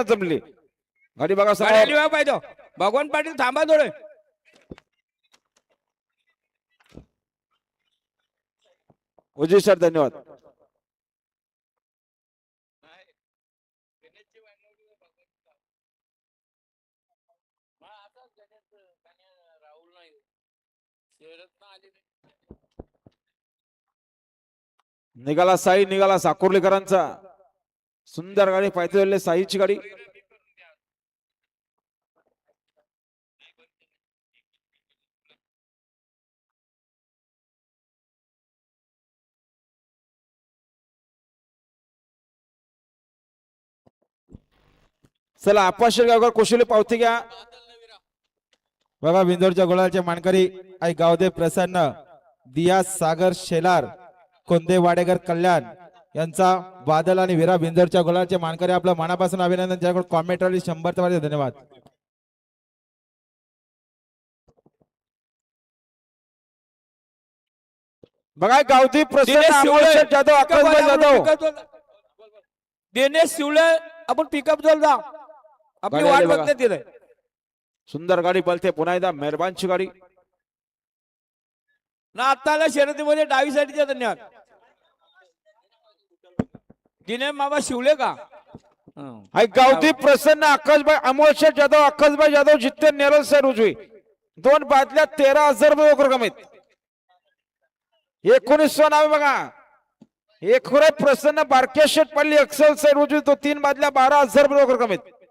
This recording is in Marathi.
जमली गाडी बघा गाडी पाहिजे भगवान पाटील थांबा थोडे. उजी सर धन्यवाद. निघाला साई, निघाला साकुर्लीकरांचा. सुंदर गाडी पाहिजे साईची गाडी. चला आपाशी गावकर कुशली पावती घ्या. बघा बिंदोरच्या गुलालचे मानकरी आई गावदेव प्रसन्न, दिया सागर शेलार, कोंदे वाडेकर कल्याण यांचा बादल आणि वीरा बिंदोरच्या गुलालचे मानकरी आपलं मनापासून अभिनंदन. ज्याकडे कॉमेंट आली 100 धन्यवाद. बघा गावठी प्रसन्न जाधव, आकाशभाई जाधव, दिनेश शिवले आपण पिकअप जोल जा. आपली वाट बघते तिथे. सुंदर गाडी पळते पुन्हा एकदा मेहरबानची गाडी. ना आत्ताला शर्यतीमध्ये डावी साईडचे धन्यवाद. दिनेश मामा शिवले का गावठी प्रसन्न आकाशभाई अमोल शेठ जाधव, आकाशभाई जाधव, जितेन नेरल सर उजवी. 2 बादल्या 13,000 रुपये रोख रक्कम आहेत. 1900 नाव बघा. एक प्रसन्न बारके शेठ पल्ली अक्सल सर उजवी तो 3 बादल्या 12,000 रुपये रोख रक्कम आहेत.